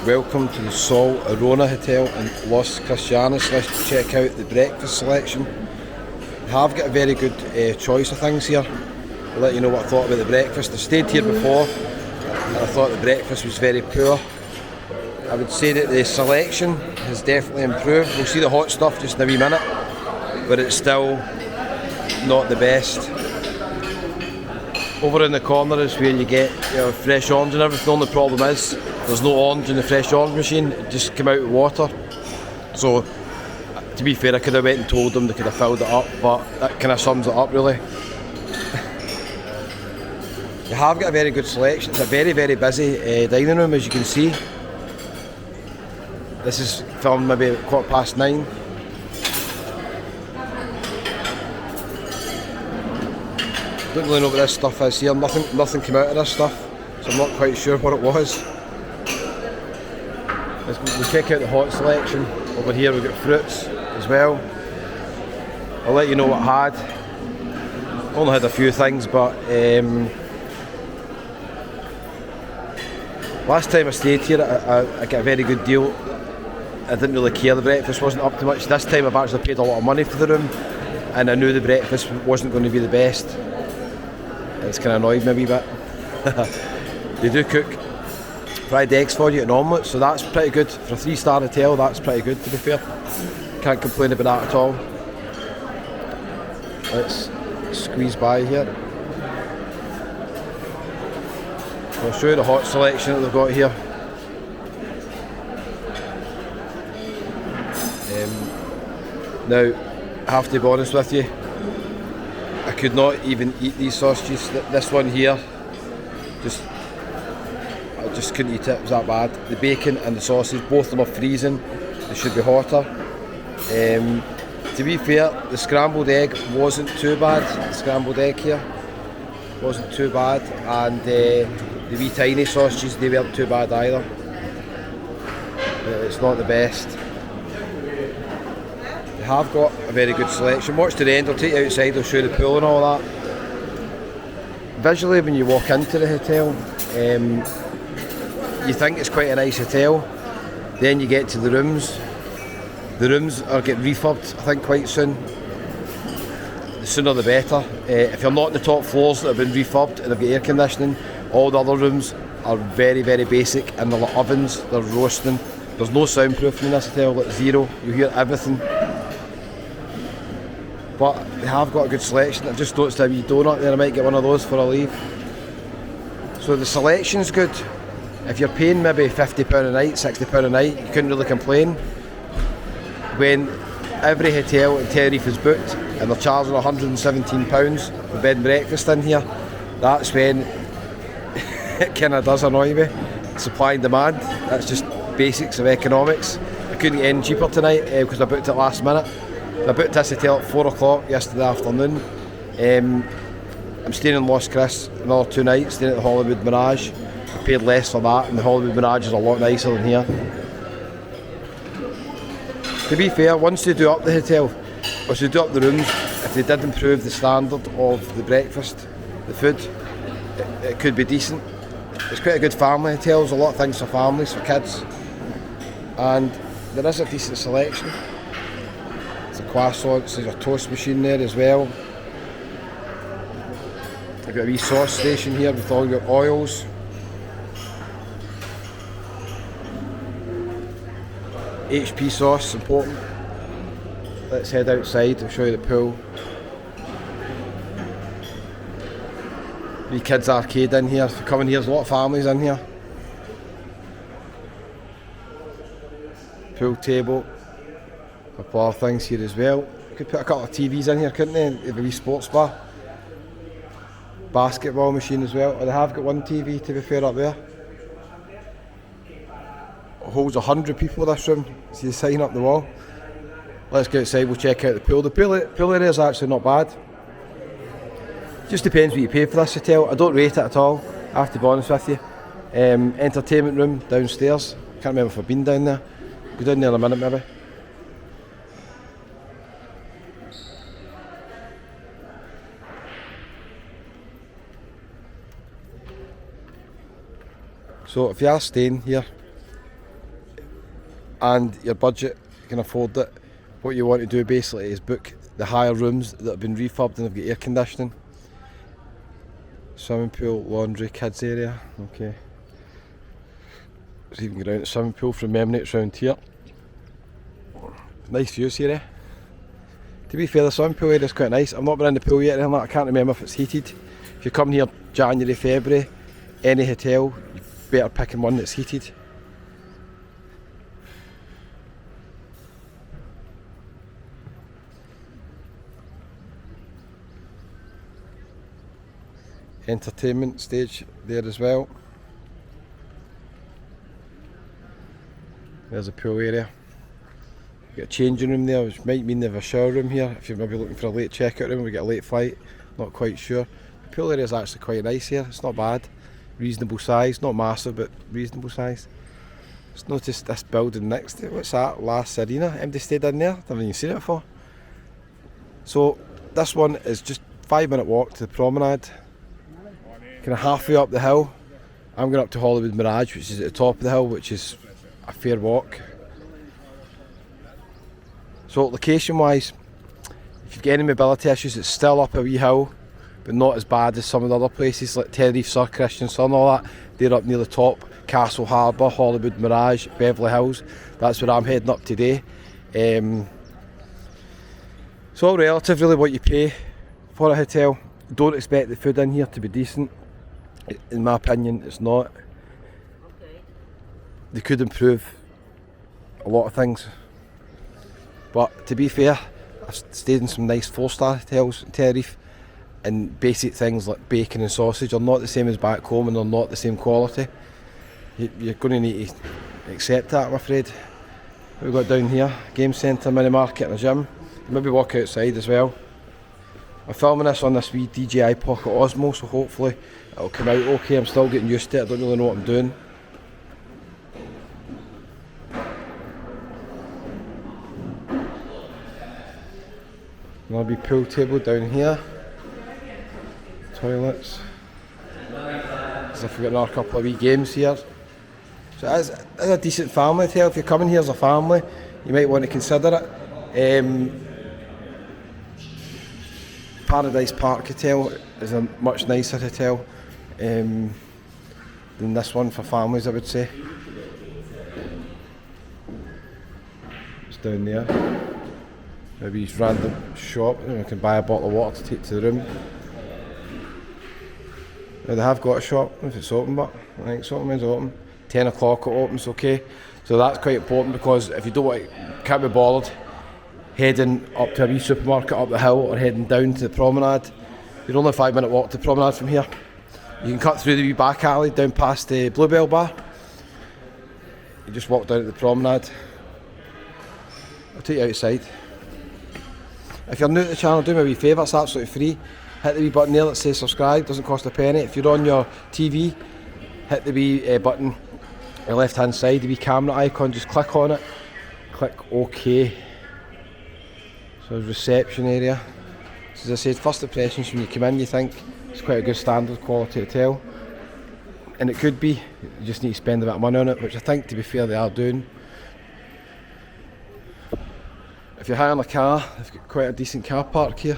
Welcome to the Sol Arona Hotel in Los Cristianos. Let's check out the breakfast selection. I have got a very good choice of things here. I'll let you know what I thought about the breakfast. I stayed here before and I thought the breakfast was very poor. I would say that the selection has definitely improved. We'll see the hot stuff just in a wee minute, but it's still not the best. Over in the corner is where you get fresh orange and everything. The only problem is there's no orange in the fresh orange machine, it just came out with water. So to be fair, I could have went and told them they could have filled it up, but that kind of sums it up really. You have got a very good selection. It's a very, very busy dining room, as you can see. This is filmed maybe at 9:15. Don't really know what this stuff is here. Nothing came out of this stuff, so I'm not quite sure what it was. We'll check out the hot selection. Over here we've got fruits as well. I'll let you know what I had. Only had a few things, but last time I stayed here I got a very good deal. I didn't really care, the breakfast wasn't up to much. This time I've actually paid a lot of money for the room and I knew the breakfast wasn't going to be the best. It's kind of annoyed me a wee bit. They do cook fried eggs for you and omelette, so that's pretty good. For a 3-star hotel, that's pretty good, to be fair. Can't complain about that at all. Let's squeeze by here. I'll show you the hot selection that they've got here. Now, I have to be honest with you, I could not even eat these sausages. This one here, I just couldn't eat it, it was that bad. The bacon and the sausage, both of them are freezing, they should be hotter. To be fair, the scrambled egg wasn't too bad. The scrambled egg here wasn't too bad, and the wee tiny sausages, they weren't too bad either. It's not the best. They have got a very good selection. Watch to the end, I'll take you outside, I'll show you the pool and all that. Visually, when you walk into the hotel, you think it's quite a nice hotel. Then you get to the rooms. The rooms are getting refurbed, I think, quite soon. The sooner the better. If you're not in the top floors that have been refurbed and they've got air conditioning, all the other rooms are very, very basic, and they're like ovens, they're roasting. There's no soundproofing in this hotel, like zero. You hear everything. But they have got a good selection. I've just noticed a wee donut there, I might get one of those for a leave. So the selection's good. If you're paying maybe £50 a night, £60 a night, you couldn't really complain. When every hotel in Tenerife is booked and they're charging £117 for bed and breakfast in here, that's when it kind of does annoy me. Supply and demand, that's just basics of economics. I couldn't get any cheaper tonight because I booked it last minute. I booked this hotel at 4 o'clock yesterday afternoon. I'm staying in Los Cris another 2 nights, staying at the Hollywood Mirage. I paid less for that, and the Hollywood Mirage is a lot nicer than here. To be fair, once they do up the hotel, once they do up the rooms, if they did improve the standard of the breakfast, the food, it could be decent. It's quite a good family hotel, there's a lot of things for families, for kids, and there is a decent selection. There's a croissant, there's a toast machine there as well. I've got a wee sauce station here with all your oils. HP sauce, important. Let's head outside, I'll show you the pool. Wee kids arcade in here. If you come in here, there's a lot of families in here. Pool table. A couple of things here as well. You could put a couple of TVs in here, couldn't they? Have a wee sports bar. Basketball machine as well. They have got one TV, to be fair, up there. It holds 100 people, this room. See the sign up the wall. Let's go outside, we'll check out the pool. The pool area is actually not bad. Just depends what you pay for this hotel. I don't rate it at all, I have to be honest with you. Entertainment room downstairs. Can't remember if I've been down there. Go down there in a minute maybe. So if you are staying here, and your budget can afford it, what you want to do basically is book the higher rooms that have been refurbed and have got air conditioning. Swimming pool, laundry, kids area, okay. So you can go down to the swimming pool from Emirates round here. Nice views here, eh? To be fair, the swimming pool area is quite nice. I've not been in the pool yet, I can't remember if it's heated. If you're coming here January, February, any hotel, you better picking one that's heated. Entertainment stage there as well. There's a pool area. Got a changing room there, which might mean they have a shower room here if you're maybe looking for a late checkout room. We get a late flight, not quite sure. The pool area is actually quite nice here. It's not bad, reasonable size, not massive but reasonable size. Just noticed this building next to it. What's that? Last Arena. Anybody stayed in there? Never even seen it before. So this one is just 5-minute walk to the promenade. Kind of halfway up the hill. I'm going up to Hollywood Mirage, which is at the top of the hill, which is a fair walk. So location wise, if you've got any mobility issues, it's still up a wee hill, but not as bad as some of the other places like Tenerife, Sur, Cristianos Tenerife and all that. They're up near the top. Castle Harbour, Hollywood Mirage, Beverly Hills. That's where I'm heading up today. It's all relative really what you pay for a hotel. Don't expect the food in here to be decent. In my opinion, it's not. They could improve a lot of things. But to be fair, I've stayed in some nice 4-star hotels in Tenerife, and basic things like bacon and sausage are not the same as back home, and they're not the same quality. You're going to need to accept that, I'm afraid. We've got down here, game centre, mini market and a gym. Maybe walk outside as well. I'm filming this on this wee DJI Pocket Osmo, so hopefully it'll come out okay. I'm still getting used to it, I don't really know what I'm doing. Another wee pool table down here. Toilets. As if we've got another couple of wee games here. So it's a decent family hotel. If you're coming here as a family, you might want to consider it. Paradise Park Hotel is a much nicer hotel than this one for families, I would say. It's down there. Maybe his random shop, and we can buy a bottle of water to take to the room. Now they have got a shop, if it's open, but I think something's open. 10 o'clock it opens, okay. So that's quite important, because if you don't want to, can't be bothered heading up to a wee supermarket up the hill or heading down to the promenade, you're only a 5-minute walk to the promenade from here. You can cut through the wee back alley down past the Bluebell bar. You just walk down to the promenade. I'll take you outside. If you're new to the channel, do me a wee favour, it's absolutely free. Hit the wee button there that says subscribe, doesn't cost a penny. If you're on your TV, hit the wee button on the left hand side, the wee camera icon, just click on it, click OK. So reception area. So as I said, first impressions when you come in, you think it's quite a good standard quality hotel. And it could be, you just need to spend a bit of money on it, which I think, to be fair, they are doing. If you're hiring a car, they've got quite a decent car park here.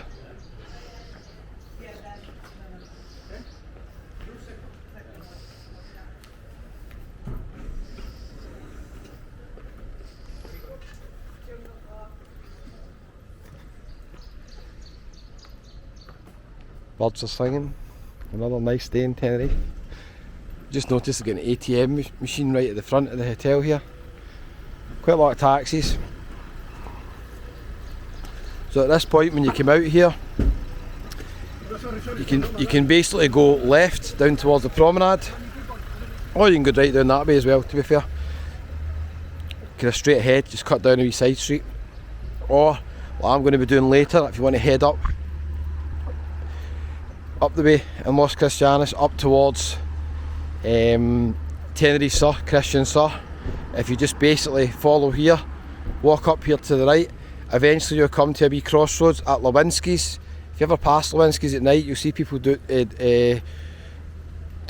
Birds are singing. Another nice day in Tenerife. Just noticed they've got an ATM machine right at the front of the hotel here. Quite a lot of taxis. So at this point, when you come out here, you can basically go left down towards the promenade, or you can go right down that way as well, to be fair. Kind of straight ahead, just cut down a wee side street. Or what I'm going to be doing later, if you want to head up the way in Los Cristianos, up towards Tenerife Sur, Cristianos Sur. If you just basically follow here, walk up here to the right, eventually you'll come to a wee crossroads at Lewinsky's. If you ever pass Lewinsky's at night, you'll see people doing a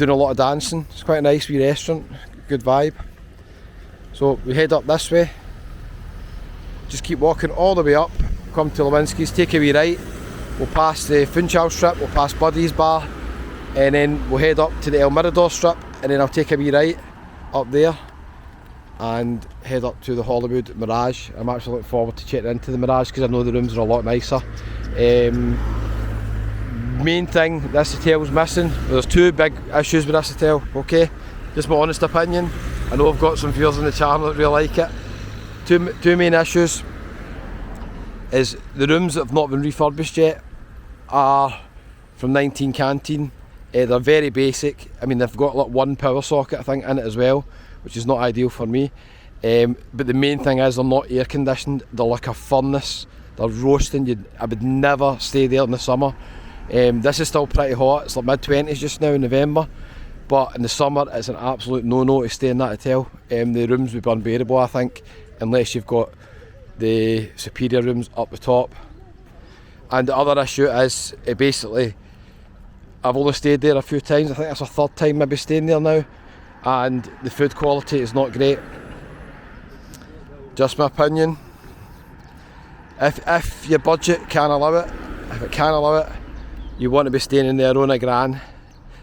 lot of dancing. It's quite a nice wee restaurant, good vibe. So we head up this way, just keep walking all the way up, come to Lewinsky's, take a wee right, we'll pass the Funchal strip, we'll pass Buddy's bar, and then we'll head up to the El Mirador strip, and then I'll take a wee right up there and head up to the Hollywood Mirage. I'm actually looking forward to checking into the Mirage because I know the rooms are a lot nicer. Main thing this hotel's missing, there's two big issues with this hotel, okay? Just my honest opinion. I know I've got some viewers in the channel that really like it. Two main issues is the rooms that have not been refurbished yet are from 19 Canteen. They're very basic. I mean, they've got like one power socket I think in it as well, which is not ideal for me. But the main thing is they're not air conditioned. They're like a furnace. They're roasting. I would never stay there in the summer. This is still pretty hot. It's like mid-20s just now in November. But in the summer, it's an absolute no-no to stay in that hotel. The rooms would be unbearable, I think, unless you've got the superior rooms up the top. And the other issue is, basically, I've only stayed there a few times. I think that's a third time maybe staying there now. And the food quality is not great. Just my opinion. If your budget can allow it, if it can allow it, you want to be staying in the Arona Gran,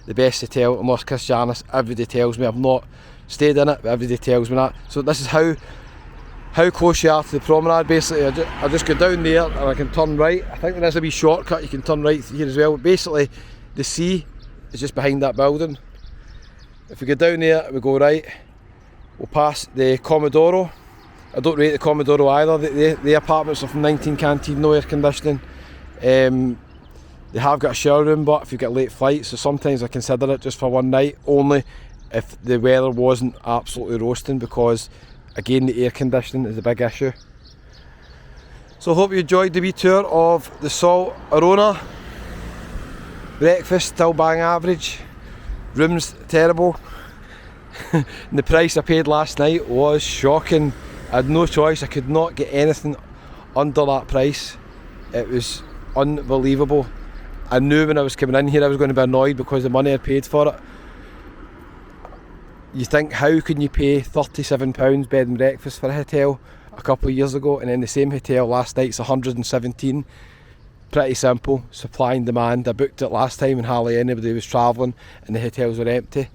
the best hotel in Los Cristianos. Everybody tells me, I've not stayed in it, but everybody tells me that. So this is how close you are to the promenade. Basically, I just go down there and I can turn right. I think there is a wee shortcut you can turn right here as well. But basically, the sea is just behind that building. If we go down there, we go right, we'll pass the Commodoro. I don't rate the Commodoro either. The apartments are from 19 Canteen, no air conditioning. They have got a shower room, but if you get late flights, so sometimes I consider it just for one night, only if the weather wasn't absolutely roasting, because again the air conditioning is a big issue. So I hope you enjoyed the wee tour of the Sol Arona. Breakfast still bang average, rooms terrible. And the price I paid last night was shocking. I had no choice, I could not get anything under that price. It was unbelievable. I knew when I was coming in here I was going to be annoyed because the money I paid for it. You think, how can you pay £37 bed and breakfast for a hotel a couple of years ago, and then the same hotel last night's 117? Pretty simple, supply and demand. I booked it last time and hardly anybody was travelling and the hotels were empty.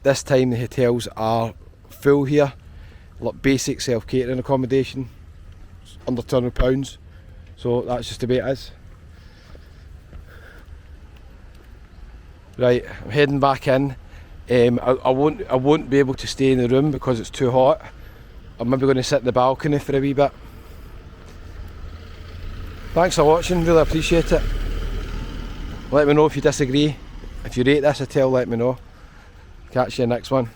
This time the hotels are full here. Like basic self-catering accommodation, under £200. So that's just the way it is. Right, I'm heading back in. I won't be able to stay in the room because it's too hot. I'm maybe going to sit in the balcony for a wee bit. Thanks for watching, really appreciate it. Let me know if you disagree. If you rate this hotel, let me know. Catch you in the next one.